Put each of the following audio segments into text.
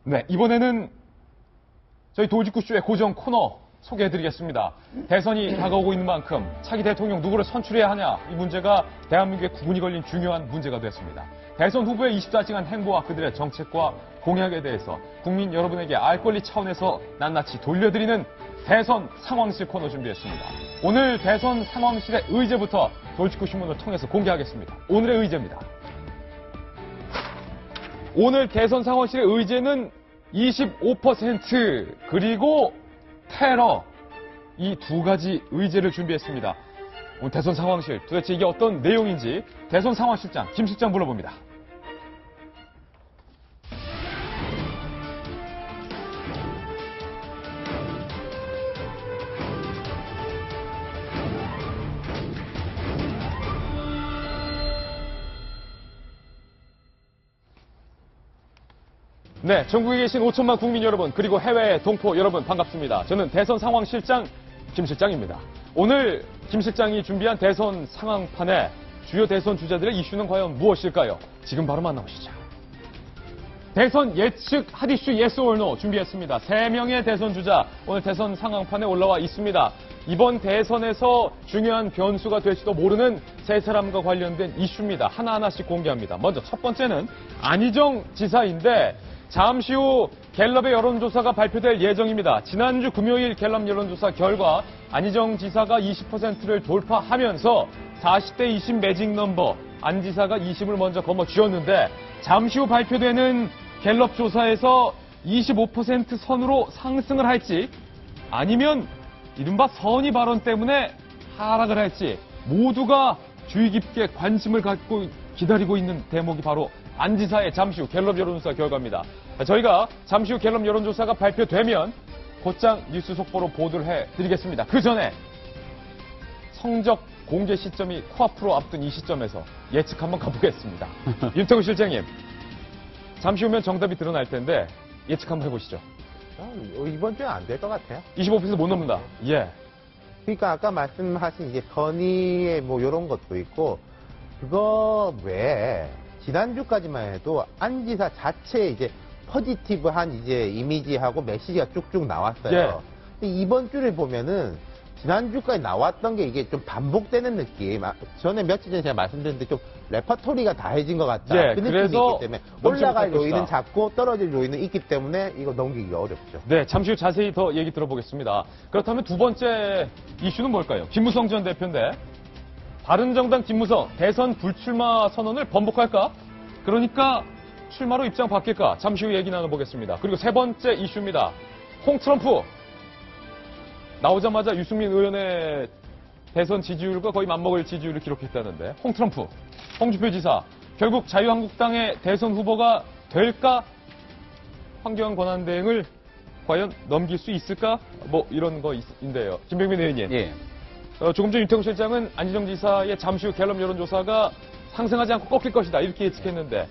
네, 이번에는 저희 돌직구쇼의 고정 코너 소개해드리겠습니다. 대선이 다가오고 있는 만큼 차기 대통령 누구를 선출해야 하냐, 이 문제가 대한민국의 구분이 걸린 중요한 문제가 됐습니다. 대선 후보의 24시간 행보와 그들의 정책과 공약에 대해서 국민 여러분에게 알 권리 차원에서 낱낱이 돌려드리는 대선 상황실 코너 준비했습니다. 오늘 대선 상황실의 의제부터 돌직구 신문을 통해서 공개하겠습니다. 오늘의 의제입니다. 오늘 대선 상황실의 의제는 25% 그리고 테러, 이 두 가지 의제를 준비했습니다. 오늘 대선 상황실 도대체 이게 어떤 내용인지 대선 상황실장 김 실장 불러봅니다. 네, 전국에 계신 5천만 국민 여러분, 그리고 해외 동포 여러분 반갑습니다. 저는 대선 상황실장 김 실장입니다. 오늘 김 실장이 준비한 대선 상황판에 주요 대선 주자들의 이슈는 과연 무엇일까요? 지금 바로 만나보시죠. 대선 예측 핫이슈 yes or no 준비했습니다. 3명의 대선 주자 오늘 대선 상황판에 올라와 있습니다. 이번 대선에서 중요한 변수가 될지도 모르는 세 사람과 관련된 이슈입니다. 하나하나씩 공개합니다. 먼저 첫 번째는 안희정 지사인데 잠시 후 갤럽의 여론조사가 발표될 예정입니다. 지난주 금요일 갤럽 여론조사 결과 안희정 지사가 20%를 돌파하면서 40대 20 매직 넘버 안 지사가 20을 먼저 거머쥐었는데 잠시 후 발표되는 갤럽 조사에서 25% 선으로 상승을 할지 아니면 이른바 선의 발언 때문에 하락을 할지 모두가 주의 깊게 관심을 갖고 기다리고 있는 대목이 바로 안 지사의 잠시 후 갤럽 여론조사 결과입니다. 저희가 잠시 후 갤럽 여론조사가 발표되면 곧장 뉴스 속보로 보도를 해드리겠습니다. 그 전에 성적 공개 시점이 코앞으로 앞둔 이 시점에서 예측 한번 가보겠습니다. 윤태구 실장님, 잠시 후면 정답이 드러날 텐데 예측 한번 해보시죠. 이번 주에 안 될 것 같아요. 25%못 넘는다. 예. 그러니까 아까 말씀하신 이제 선의의 뭐 이런 것도 있고 그거 외에 지난주까지만 해도 안 지사 자체에 이제 포지티브한 이제 이미지하고 메시지가 쭉쭉 나왔어요. 예. 근데 이번 주를 보면은 지난주까지 나왔던 게 이게 좀 반복되는 느낌. 전에 며칠 전에 제가 말씀드렸는데 좀 레퍼토리가 다해진 것 같다. 예, 그 느낌이 그래서 있기 때문에 넘지 올라갈 못할 요인은 것이다. 작고 떨어질 요인은 있기 때문에 이거 넘기기가 어렵죠. 네, 잠시 후 자세히 더 얘기 들어보겠습니다. 그렇다면 두 번째 이슈는 뭘까요? 김무성 전 대표인데 바른정당 김무성 대선 불출마 선언을 번복할까? 그러니까 출마로 입장 바뀔까? 잠시 후 얘기 나눠보겠습니다. 그리고 세 번째 이슈입니다. 홍 트럼프. 나오자마자 유승민 의원의 대선 지지율과 거의 맞먹을 지지율을 기록했다는데 홍 트럼프, 홍준표 지사 결국 자유한국당의 대선 후보가 될까? 황교안 권한대행을 과연 넘길 수 있을까? 뭐 이런 거인데요. 김병민 의원님. 예. 조금 전 윤태구 실장은 안희정 지사의 잠시 후 갤럽 여론조사가 상승하지 않고 꺾일 것이다 이렇게 예측했는데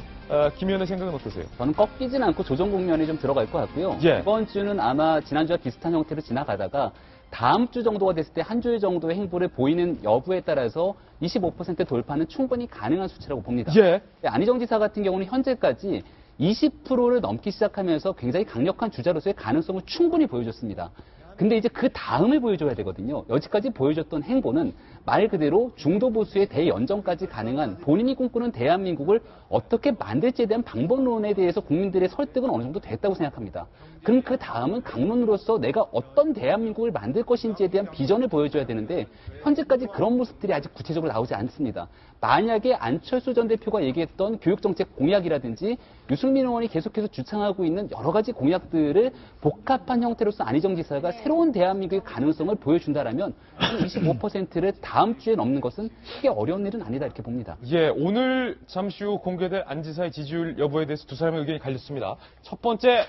김 의원의 생각은 어떠세요? 저는 꺾이진 않고 조정 국면이 좀 들어갈 것 같고요. 예. 이번 주는 아마 지난주와 비슷한 형태로 지나가다가 다음 주 정도가 됐을 때 한 주일 정도의 행보를 보이는 여부에 따라서 25% 돌파는 충분히 가능한 수치라고 봅니다. 예. 안희정 지사 같은 경우는 현재까지 20%를 넘기 시작하면서 굉장히 강력한 주자로서의 가능성을 충분히 보여줬습니다. 근데 이제 그 다음을 보여줘야 되거든요. 여지까지 보여줬던 행보는 말 그대로 중도 보수의 대연정까지 가능한 본인이 꿈꾸는 대한민국을 어떻게 만들지에 대한 방법론에 대해서 국민들의 설득은 어느 정도 됐다고 생각합니다. 그럼 그 다음은 강론으로서 내가 어떤 대한민국을 만들 것인지에 대한 비전을 보여줘야 되는데 현재까지 그런 모습들이 아직 구체적으로 나오지 않습니다. 만약에 안철수 전 대표가 얘기했던 교육정책 공약이라든지 유승민 의원이 계속해서 주창하고 있는 여러 가지 공약들을 복합한 형태로서 안희정 지사가 새로운 대한민국의 가능성을 보여준다라면 25%를 다음 주에 넘는 것은 크게 어려운 일은 아니다 이렇게 봅니다. 예, 오늘 잠시 후 공개될 안 지사의 지지율 여부에 대해서 두 사람의 의견이 갈렸습니다. 첫 번째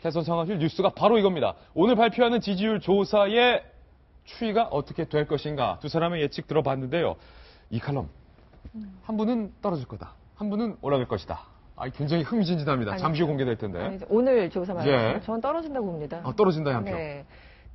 대선 상황실 뉴스가 바로 이겁니다. 오늘 발표하는 지지율 조사의 추이가 어떻게 될 것인가 두 사람의 예측 들어봤는데요. 이 칼럼 한 분은 떨어질 거다. 한 분은 올라갈 것이다. 굉장히 흥미진진합니다. 잠시 후 공개될 텐데. 아니죠. 오늘 조사 말이에요. 예. 저는 떨어진다고 봅니다. 떨어진다 한 표. 네.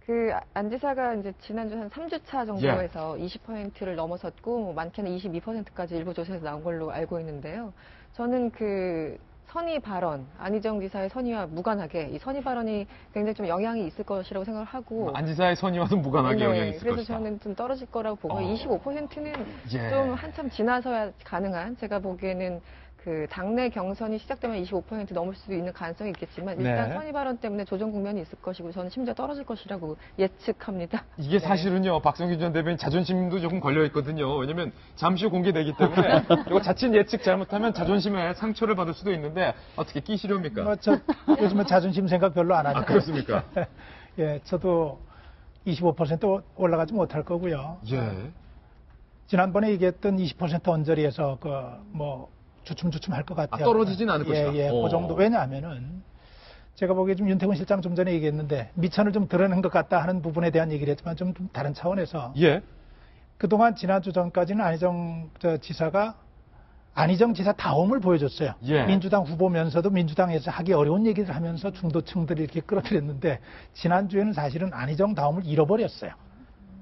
그 안 지사가 이제 지난주 한 3주차 정도에서 20%를 넘어섰고 뭐 많게는 22%까지 일부 조사에서 나온 걸로 알고 있는데요. 저는 그 선의 발언, 안희정 지사의 선의와 무관하게 이 선의 발언이 굉장히 좀 영향이 있을 것이라고 생각을 하고 안 지사의 선의와도 무관하게 영향이 있을 그래서 것이다. 저는 좀 떨어질 거라고 보고 25%는 예. 좀 한참 지나서야 가능한 제가 보기에는 그 당내 경선이 시작되면 25% 넘을 수도 있는 가능성이 있겠지만 일단 네. 선의 발언 때문에 조정 국면이 있을 것이고 저는 심지어 떨어질 것이라고 예측합니다. 이게 사실은요, 박성균 전 대변인 자존심도 조금 걸려 있거든요. 왜냐면 잠시 후 공개되기 때문에 이거 자칫 예측 잘못하면 자존심에 상처를 받을 수도 있는데 어떻게 끼시렵니까? 뭐 요즘은 자존심 생각 별로 안 하죠. 아, 그렇습니까? 예, 저도 25% 올라가지 못할 거고요. 예. 지난번에 얘기했던 20% 언저리에서 주춤주춤 할 것 같아요. 떨어지진 않을 것이다. 예, 그 정도. 왜냐하면은 제가 보기에 좀 윤태곤 실장 좀 전에 얘기했는데 미천을 좀 드러낸 것 같다 하는 부분에 대한 얘기를 했지만 좀 다른 차원에서 예. 그동안 지난주 전까지는 안희정 지사 다움을 보여줬어요. 예. 민주당 후보면서도 민주당에서 하기 어려운 얘기를 하면서 중도층들을 이렇게 끌어들였는데 지난주에는 사실은 안희정 다움을 잃어버렸어요.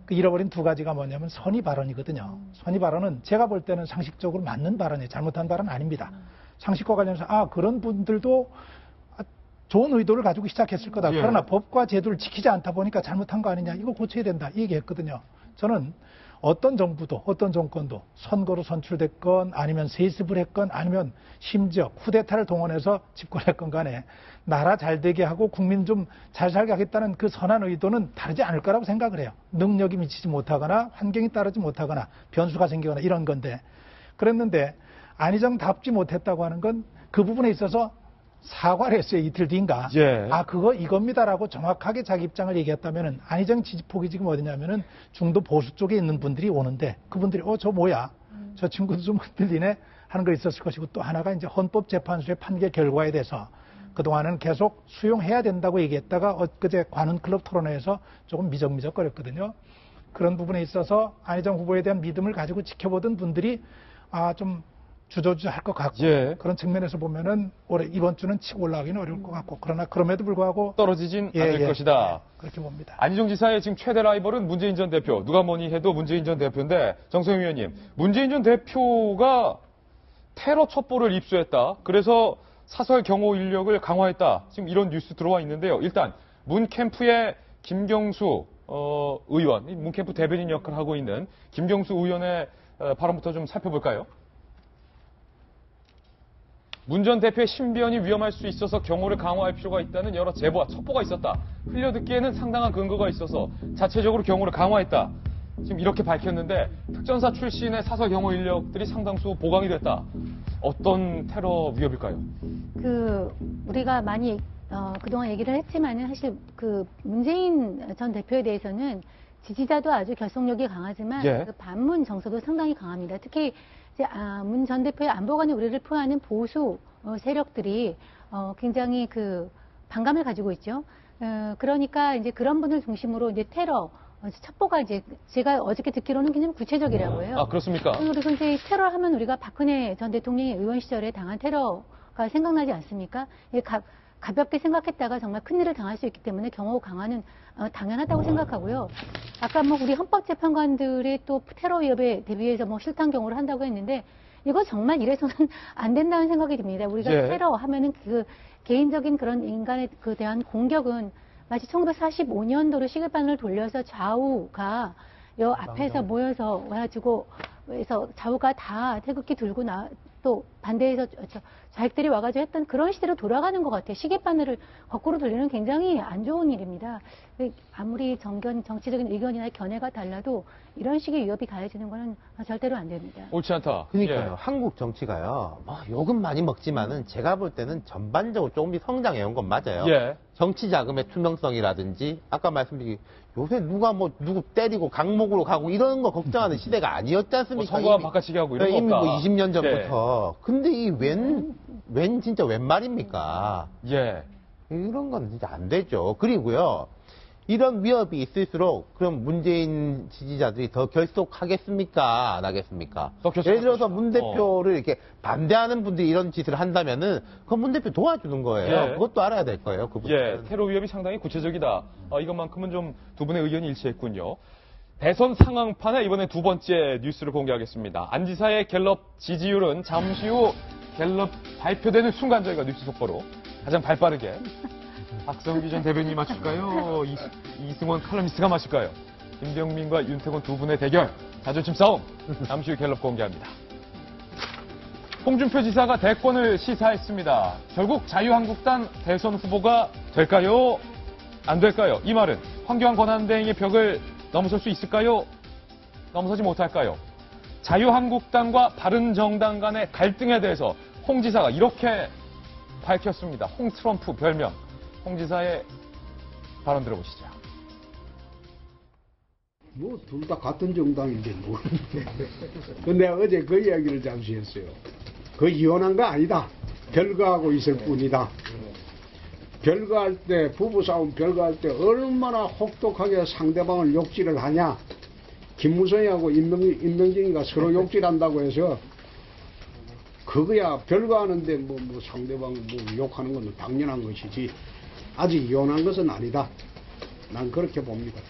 그 잃어버린 두 가지가 뭐냐면 선의 발언이거든요. 선의 발언은 제가 볼 때는 상식적으로 맞는 발언이에요. 잘못한 발언은 아닙니다. 상식과 관련해서 그런 분들도 좋은 의도를 가지고 시작했을 거다. 예. 그러나 법과 제도를 지키지 않다 보니까 잘못한 거 아니냐. 이거 고쳐야 된다. 이 얘기했거든요. 저는 어떤 정부도 어떤 정권도 선거로 선출됐건 아니면 세습을 했건 아니면 심지어 쿠데타를 동원해서 집권했건 간에 나라 잘 되게 하고 국민 좀 잘 살게 하겠다는 그 선한 의도는 다르지 않을 거라고 생각을 해요. 능력이 미치지 못하거나 환경이 따르지 못하거나 변수가 생기거나 이런 건데 그랬는데 안희정답지 못했다고 하는 건 그 부분에 있어서 사과를 했어요. 이틀 뒤인가. 예. 그거 이겁니다라고 정확하게 자기 입장을 얘기했다면은 안희정 지지폭이 지금 어디냐면은 중도 보수 쪽에 있는 분들이 오는데 그분들이 저 뭐야? 저 친구도 좀 흔들리네 하는 거 있었을 것이고 또 하나가 이제 헌법재판소의 판결 결과에 대해서 그동안은 계속 수용해야 된다고 얘기했다가 엊그제 관훈클럽 토론회에서 조금 미적미적거렸거든요. 그런 부분에 있어서 안희정 후보에 대한 믿음을 가지고 지켜보던 분들이 좀 주저주저할 것 같고 예. 그런 측면에서 보면은 이번 주는 치고 올라가기는 어려울 것 같고 그러나 그럼에도 불구하고 떨어지진 않을 것이다. 그렇게 봅니다. 안희정 지사의 지금 최대 라이벌은 문재인 전 대표. 누가 뭐니 해도 문재인 전 대표인데 정세영 의원님, 문재인 전 대표가 테러 첩보를 입수했다. 그래서 사설 경호 인력을 강화했다. 지금 이런 뉴스 들어와 있는데요. 일단 문 캠프의 김경수 의원, 문 캠프 대변인 역할을 하고 있는 김경수 의원의 발언부터 좀 살펴볼까요? 문 전 대표의 신변이 위험할 수 있어서 경호를 강화할 필요가 있다는 여러 제보와 첩보가 있었다. 흘려듣기에는 상당한 근거가 있어서 자체적으로 경호를 강화했다. 지금 이렇게 밝혔는데 특전사 출신의 사설 경호 인력들이 상당수 보강이 됐다. 어떤 테러 위협일까요? 우리가 많이 그동안 얘기를 했지만은 사실 문재인 전 대표에 대해서는 지지자도 아주 결속력이 강하지만 예. 반문 정서도 상당히 강합니다. 특히 문 전 대표의 안보관의 우려를 표하는 보수 세력들이 굉장히 반감을 가지고 있죠. 그러니까 이제 그런 분을 중심으로 이제 테러 첩보가 이제 제가 어저께 듣기로는 굉장히 구체적이라고 해요. 그렇습니까? 그리고 이제 테러 하면 우리가 박근혜 전 대통령이 의원 시절에 당한 테러가 생각나지 않습니까? 가볍게 생각했다가 정말 큰일을 당할 수 있기 때문에 경호 강화는 당연하다고 생각하고요. 아까 우리 헌법재판관들이 또 테러 위협에 대비해서 실탄 경호를 한다고 했는데 이거 정말 이래서는 안 된다는 생각이 듭니다. 우리가 예. 테러 하면은 개인적인 그런 인간에 대한 공격은 마치 1945년도로 시계바늘을 돌려서 좌우가 여 앞에서 모여서 와가지고 그래서 좌우가 다 태극기 들고 또 반대에서 좌익들이 와가지고 했던 그런 시대로 돌아가는 것 같아요. 시계바늘을 거꾸로 돌리는 굉장히 안 좋은 일입니다. 아무리 정치적인 의견이나 견해가 달라도 이런 식의 위협이 가해지는 것은 절대로 안 됩니다. 옳지 않다. 그러니까요. 예. 한국 정치가요. 욕은 많이 먹지만은 제가 볼 때는 전반적으로 조금 성장해 온 건 맞아요. 예. 정치 자금의 투명성이라든지 아까 말씀드린 요새 누구 때리고 강목으로 가고 이런 거 걱정하는 시대가 아니었지 않습니까? 선거와 바꿔치기 하고 이런 거 이미 없다. 20년 전부터. 예. 근데 이 진짜 웬 말입니까? 예. 이런 건 진짜 안 되죠. 그리고요. 이런 위협이 있을수록 그럼 문재인 지지자들이 더 결속하겠습니까? 안 하겠습니까? 더 결속할 예를 들어서 것이죠. 문 대표를 이렇게 반대하는 분들이 이런 짓을 한다면은 그건 문 대표 도와주는 거예요. 예. 그것도 알아야 될 거예요. 그 예, 부분은. 테러 위협이 상당히 구체적이다. 이것만큼은 좀 두 분의 의견이 일치했군요. 대선 상황판에 이번에 두 번째 뉴스를 공개하겠습니다. 안 지사의 갤럽 지지율은 잠시 후 갤럽 발표되는 순간 저희가 뉴스 속보로 가장 발빠르게 박성기 전 대변인이 맞출까요? 이승원 칼럼니스트가 맞출까요? 김병민과 윤태곤 두 분의 대결, 자존심 싸움, 잠시 후 갤럽 공개합니다. 홍준표 지사가 대권을 시사했습니다. 결국 자유한국당 대선 후보가 될까요? 안 될까요? 이 말은 황교안 권한대행의 벽을 넘어설 수 있을까요? 넘어서지 못할까요? 자유한국당과 바른정당 간의 갈등에 대해서 홍 지사가 이렇게 밝혔습니다. 홍 트럼프 별명. 홍 지사의 발언 들어보시죠. 뭐 둘 다 같은 정당인데 뭐. 근데 어제 그 이야기를 잠시 했어요. 그 이혼한 거 아니다. 별거하고 있을 뿐이다. 별거할 때, 부부싸움 별거할 때 얼마나 혹독하게 상대방을 욕질을 하냐. 김무성이하고 임명진이가 서로 욕질한다고 해서 그거야 별거하는데 뭐 상대방 뭐 욕하는 건 당연한 것이지. 아직 이혼한 것은 아니다. 난 그렇게 봅니다.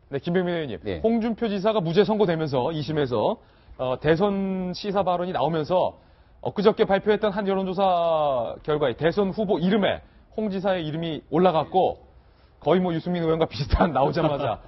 네, 김병민 의원님. 네. 홍준표 지사가 무죄 선고되면서 2심에서 대선 시사 발언이 나오면서 엊그저께 발표했던 한 여론조사 결과에 대선 후보 이름에 홍 지사의 이름이 올라갔고 거의 뭐 유승민 의원과 비슷한 나오자마자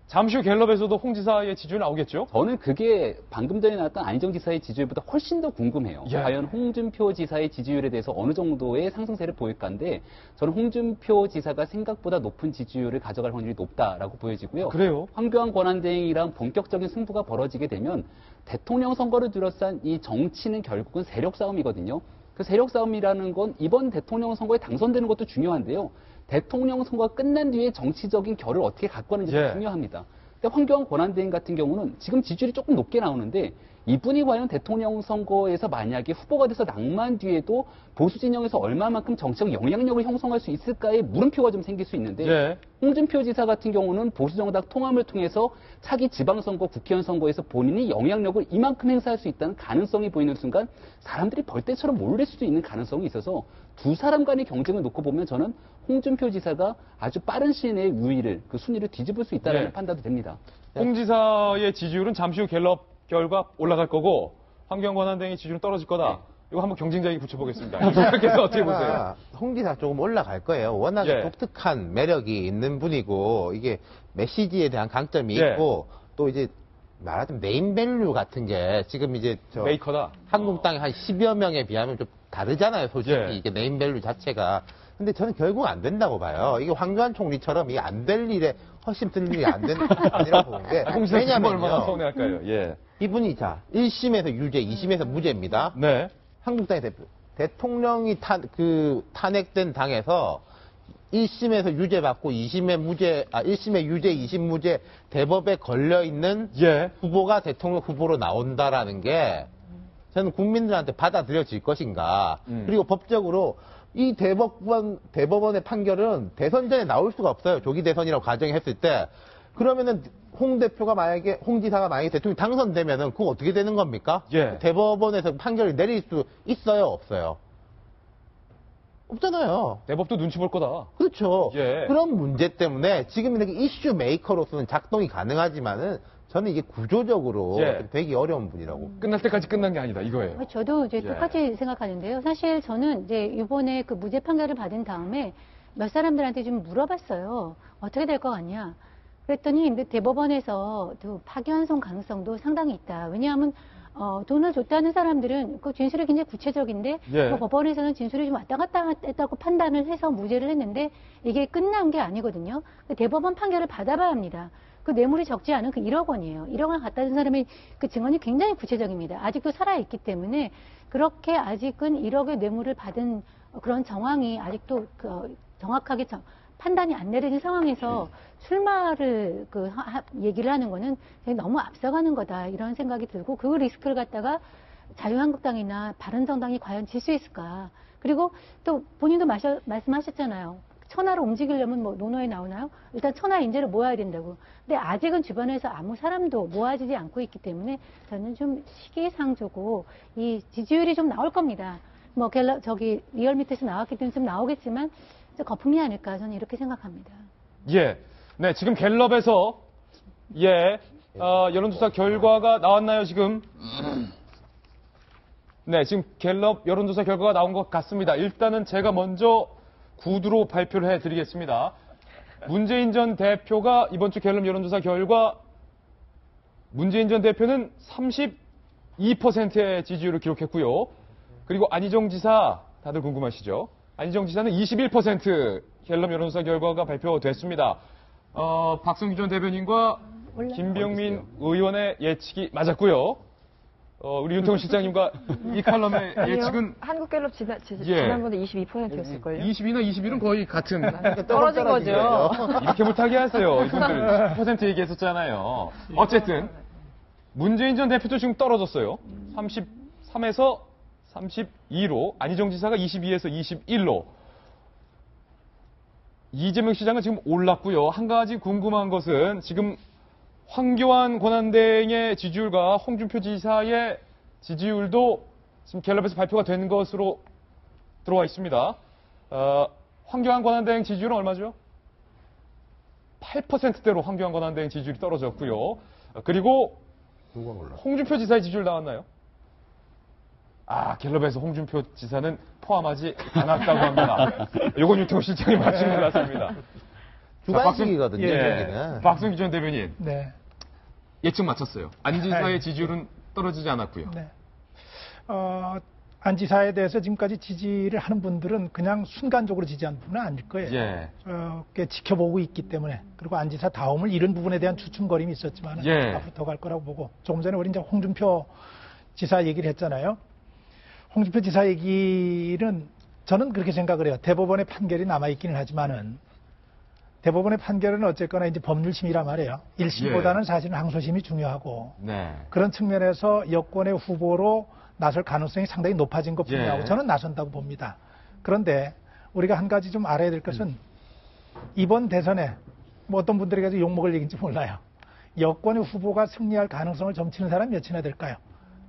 잠시 후 갤럽에서도 홍 지사의 지지율 나오겠죠? 저는 그게 방금 전에 나왔던 안희정 지사의 지지율보다 훨씬 더 궁금해요. 예. 과연 홍준표 지사의 지지율에 대해서 어느 정도의 상승세를 보일까인데 저는 홍준표 지사가 생각보다 높은 지지율을 가져갈 확률이 높다라고 보여지고요. 그래요? 황교안 권한대행이랑 본격적인 승부가 벌어지게 되면 대통령 선거를 둘러싼 이 정치는 결국은 세력 싸움이거든요. 그 세력 싸움이라는 건 이번 대통령 선거에 당선되는 것도 중요한데요. 대통령 선거가 끝난 뒤에 정치적인 결을 어떻게 갖고 가는지도 예. 중요합니다. 근데 황교안 권한대행 같은 경우는 지금 지지율이 조금 높게 나오는데 이분이 과연 대통령 선거에서 만약에 후보가 돼서 낙마한 뒤에도 보수 진영에서 얼마만큼 정치적 영향력을 형성할 수 있을까에 물음표가 좀 생길 수 있는데 예. 홍준표 지사 같은 경우는 보수 정당 통합을 통해서 차기 지방선거, 국회의원 선거에서 본인이 영향력을 이만큼 행사할 수 있다는 가능성이 보이는 순간 사람들이 벌떼처럼 몰릴 수도 있는 가능성이 있어서 두 사람 간의 경쟁을 놓고 보면 저는 홍준표 지사가 아주 빠른 시일 내에 우위를, 그 순위를 뒤집을 수 있다는 예. 판단도 됩니다. 홍 지사의 지지율은 잠시 후 갤럽 결과 올라갈 거고 황교안 권한대행의 지지율은 떨어질 거다. 이거 한번 경쟁자에게 붙여보겠습니다. 이분께서 어떻게 보세요? 홍 지사 조금 올라갈 거예요. 워낙 예. 독특한 매력이 있는 분이고 이게 메시지에 대한 강점이 예. 있고 또 이제 말하자면 네임밸류 같은 게 지금 이제 메이커다. 한국당의 한 10여 명에 비하면 좀 다르잖아요. 솔직히 예. 이게 네임밸류 자체가. 근데 저는 결국 안 된다고 봐요. 이게 황교안 총리처럼 이게 안 될 일에 훨씬 쓸 일이 아니라고 보는데. 홍 지사 지금 얼마나 왜냐면요. 서운해할까요? 예. 이분이 자 1심에서 유죄, 2심에서 무죄입니다. 네. 한국당의 대통령이 탄핵된 당에서 1심에서 유죄 받고 1심에 유죄, 2심 무죄 대법에 걸려 있는 예. 후보가 대통령 후보로 나온다라는 게 저는 국민들한테 받아들여질 것인가. 그리고 법적으로 이 대법원의 판결은 대선 전에 나올 수가 없어요. 조기 대선이라고 가정했을 때. 그러면은 홍 지사가 만약에 대통령이 당선되면은 그거 어떻게 되는 겁니까? 예. 대법원에서 판결을 내릴 수 있어요, 없어요? 없잖아요. 대법도 눈치 볼 거다. 그렇죠. 예. 그런 문제 때문에 지금 이렇게 이슈 메이커로서는 작동이 가능하지만은 저는 이게 구조적으로 예. 좀 되기 어려운 분이라고. 끝날 때까지 끝난 게 아니다. 이거예요. 저도 이제 예. 똑같이 생각하는데요. 사실 저는 이제 이번에 그 무죄 판결을 받은 다음에 몇 사람들한테 좀 물어봤어요. 어떻게 될 것 같냐. 그랬더니 근데 대법원에서 또 파기환송 가능성도 상당히 있다. 왜냐하면 돈을 줬다는 사람들은 그 진술이 굉장히 구체적인데 예. 그 법원에서는 진술이 좀 왔다 갔다 했다고 판단을 해서 무죄를 했는데 이게 끝난 게 아니거든요. 그 대법원 판결을 받아봐야 합니다. 그 뇌물이 적지 않은 그 1억 원이에요. 1억 원을 갖다 준 사람의 그 증언이 굉장히 구체적입니다. 아직도 살아있기 때문에 그렇게 아직은 1억의 뇌물을 받은 그런 정황이 아직도 정확하게 판단이 안 내려진 상황에서 출마를 얘기를 하는 거는 너무 앞서가는 거다 이런 생각이 들고 그 리스크를 갖다가 자유한국당이나 바른정당이 과연 질 수 있을까. 그리고 또 본인도 말씀하셨잖아요. 천하를 움직이려면 뭐 논어에 나오나요? 일단 천하 인재를 모아야 된다고. 근데 아직은 주변에서 아무 사람도 모아지지 않고 있기 때문에 저는 좀 시기상조고 이 지지율이 좀 나올 겁니다. 뭐 리얼미터에서 나왔기 때문에 좀 나오겠지만 거품이 아닐까 저는 이렇게 생각합니다. 예. 네, 지금 갤럽에서 여론조사 결과가 나왔나요, 지금? 네, 지금 갤럽 여론조사 결과가 나온 것 같습니다. 일단은 제가 먼저 구두로 발표를 해드리겠습니다. 문재인 전 대표가 이번 주 갤럽 여론조사 결과 문재인 전 대표는 32%의 지지율을 기록했고요. 그리고 안희정 지사, 다들 궁금하시죠? 안희정 지사는 21% 갤럽 여론조사 결과가 발표됐습니다. 박성규 전 대변인과 김병민 의원의 예측이 맞았고요. 우리 윤태곤 실장님과 이 칼럼의 예측은 한국갤럽 지난번에 22%였을걸요? 22나 21은 거의 같은. 떨어진 거죠. 이렇게 못하게 하세요. 이분들 10% 얘기했었잖아요. 어쨌든 문재인 전 대표도 지금 떨어졌어요. 33에서 32로, 안희정 지사가 22에서 21로. 이재명 시장은 지금 올랐고요. 한 가지 궁금한 것은 지금 황교안 권한대행의 지지율과 홍준표 지사의 지지율도 지금 갤럽에서 발표가 된 것으로 들어와 있습니다. 황교안 권한대행 지지율은 얼마죠? 8%대로 황교안 권한대행 지지율이 떨어졌고요. 그리고 홍준표 지사의 지지율 나왔나요? 갤럽에서 홍준표 지사는 포함하지 않았다고 합니다. 요건 유태호 실장이 맞춘 것 같습니다. 주관식이거든요, 예, 여기는. 박성규 전 대변인. 네. 예측 맞췄어요. 안 지사의 지지율은 떨어지지 않았고요. 네. 안 지사에 대해서 지금까지 지지를 하는 분들은 그냥 순간적으로 지지한 분은 아닐 거예요. 예. 지켜보고 있기 때문에. 그리고 안 지사 다음을 이런 부분에 대한 추측거림이 있었지만 예. 앞으로 더 갈 거라고 보고. 조금 전에 우리 이제 홍준표 지사 얘기를 했잖아요. 홍준표 지사 얘기는 저는 그렇게 생각을 해요. 대법원의 판결이 남아있기는 하지만은 대법원의 판결은 어쨌거나 이제 법률심이란 말이에요. 1심보다는 사실은 항소심이 중요하고 네. 그런 측면에서 여권의 후보로 나설 가능성이 상당히 높아진 것 분명하고 예. 저는 나선다고 봅니다. 그런데 우리가 한 가지 좀 알아야 될 것은 이번 대선에 뭐 어떤 분들이 가지고 욕먹을 얘기인지 몰라요. 여권의 후보가 승리할 가능성을 점치는 사람이 몇이나 될까요?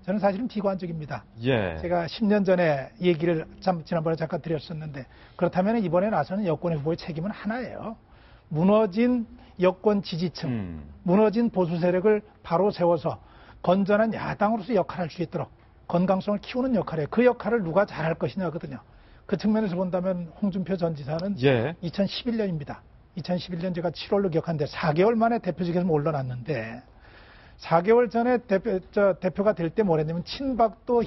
저는 사실은 비관적입니다. 예. 제가 10년 전에 얘기를 지난번에 잠깐 드렸었는데 그렇다면 이번에 나서는 여권의 후보의 책임은 하나예요. 무너진 여권 지지층, 무너진 보수 세력을 바로 세워서 건전한 야당으로서 역할을 할 수 있도록 건강성을 키우는 역할이에요. 그 역할을 누가 잘할 것이냐거든요. 그 측면에서 본다면 홍준표 전 지사는 예. 2011년입니다. 2011년 제가 7월로 기억하는데 4개월 만에 대표직에서 올라났는데 4개월 전에 대표가 될 때 뭐랬냐면 친박도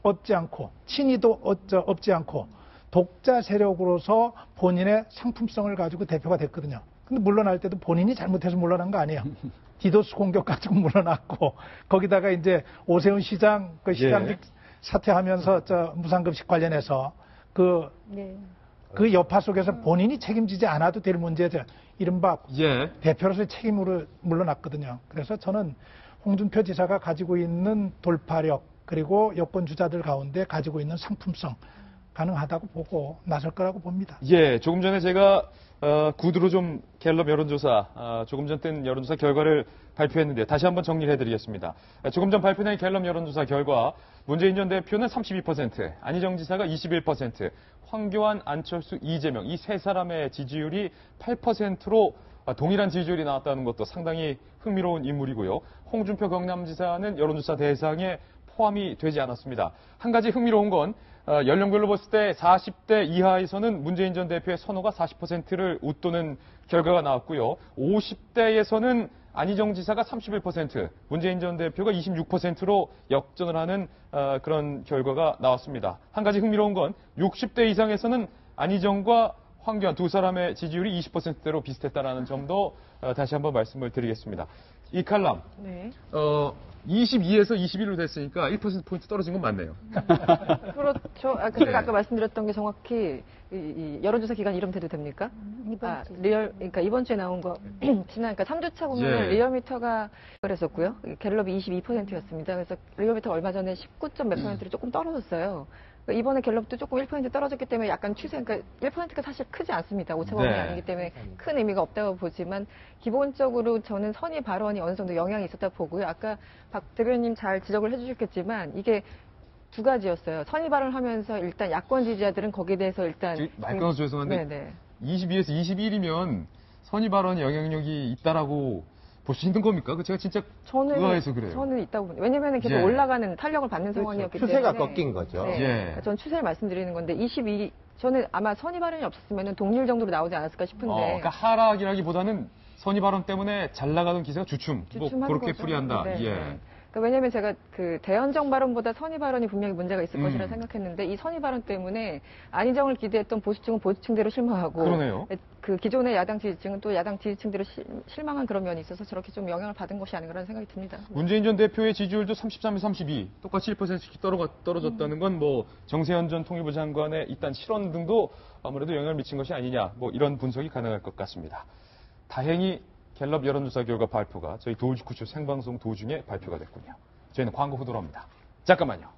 얻지 않고 친이도 없지 않고 독자 세력으로서 본인의 상품성을 가지고 대표가 됐거든요. 근데 물러날 때도 본인이 잘못해서 물러난 거 아니에요. 디도스 공격 가지고 물러났고 거기다가 이제 오세훈 시장 그 시장직 사퇴하면서 무상급식 관련해서 그 여파 속에서 본인이 책임지지 않아도 될 문제죠. 이른바 예. 대표로서의 책임으로 물러났거든요. 그래서 저는 홍준표 지사가 가지고 있는 돌파력 그리고 여권 주자들 가운데 가지고 있는 상품성 가능하다고 보고 나설 거라고 봅니다. 예, 조금 전에 제가 구두로 좀 갤럽 여론조사, 조금 전 뜬 여론조사 결과를 발표했는데 다시 한번 정리를 해드리겠습니다. 조금 전 발표된 갤럽 여론조사 결과 문재인 전 대표는 32%, 안희정 지사가 21%, 황교안, 안철수, 이재명 이 세 사람의 지지율이 8%로 동일한 지지율이 나왔다는 것도 상당히 흥미로운 인물이고요. 홍준표 경남지사는 여론조사 대상에 포함이 되지 않았습니다. 한 가지 흥미로운 건 연령별로 봤을 때 40대 이하에서는 문재인 전 대표의 선호가 40%를 웃도는 결과가 나왔고요. 50대에서는 안희정 지사가 31%, 문재인 전 대표가 26%로 역전을 하는 그런 결과가 나왔습니다. 한 가지 흥미로운 건 60대 이상에서는 안희정과 황교안 두 사람의 지지율이 20%대로 비슷했다는 점도 다시 한번 말씀을 드리겠습니다. 이 칼럼, 네. 22에서 21로 됐으니까 1%포인트 떨어진 건 맞네요. 그렇죠. 제가 아까 말씀드렸던 게 정확히 이 여론조사 기간 이름 대도 됩니까? 이번 주. 그러니까 이번 주에 나온 거 지난 그러니까 3주차 보면 리얼미터가 그랬었고요. 갤럽이 22%였습니다. 그래서 리얼미터가 얼마 전에 19점 몇 %로 조금 떨어졌어요. 그러니까 이번에 갤럽도 조금 1% 떨어졌기 때문에 약간 추세, 그러니까 1%가 사실 크지 않습니다. 오차범위 아니기 때문에 큰 의미가 없다고 보지만 기본적으로 저는 선의 발언이 어느 정도 영향이 있었다 보고요. 아까 박 대변인 잘 지적을 해주셨겠지만 이게 두 가지였어요. 선의 발언을 하면서 일단 야권 지지자들은 거기에 대해서 일단 말 끊어서 죄송한데 22에서 21이면 선의 발언 영향력이 있다라고 보시 힘든 겁니까? 그 제가 진짜 의아해서 그래요. 저는 있다고 봅니다. 왜냐하면 계속 예. 올라가는 탄력을 받는 상황이었기 때문에 추세가 꺾인 거죠. 네. 예. 그러니까 전 추세를 말씀드리는 건데 22 저는 아마 선의 발언이 없었으면 동률 정도로 나오지 않았을까 싶은데 그러니까 하락이라기보다는 선의 발언 때문에 잘 나가던 기세가 주춤. 뭐 주춤하는 그렇게 거죠. 풀이한다. 네, 예. 네. 그러니까 왜냐하면 제가 그 대연정 발언보다 선의 발언이 분명히 문제가 있을 것이라 음. 생각했는데 이 선의 발언 때문에 안희정을 기대했던 보수층은 보수층대로 실망하고 그러네요. 그 기존의 야당 지지층은 또 야당 지지층대로 실망한 그런 면이 있어서 저렇게 좀 영향을 받은 것이 아닌가라는 생각이 듭니다. 문재인 전 대표의 지지율도 33에 32, 똑같이 1%씩 떨어졌다는 건 뭐 정세현 전 통일부 장관의 일단 실언 등도 아무래도 영향을 미친 것이 아니냐, 뭐 이런 분석이 가능할 것 같습니다. 다행히 갤럽 여론조사 결과 발표가 저희 도우주쿠쇼 생방송 도중에 발표가 됐군요. 저희는 광고 후 돌아옵니다. 잠깐만요.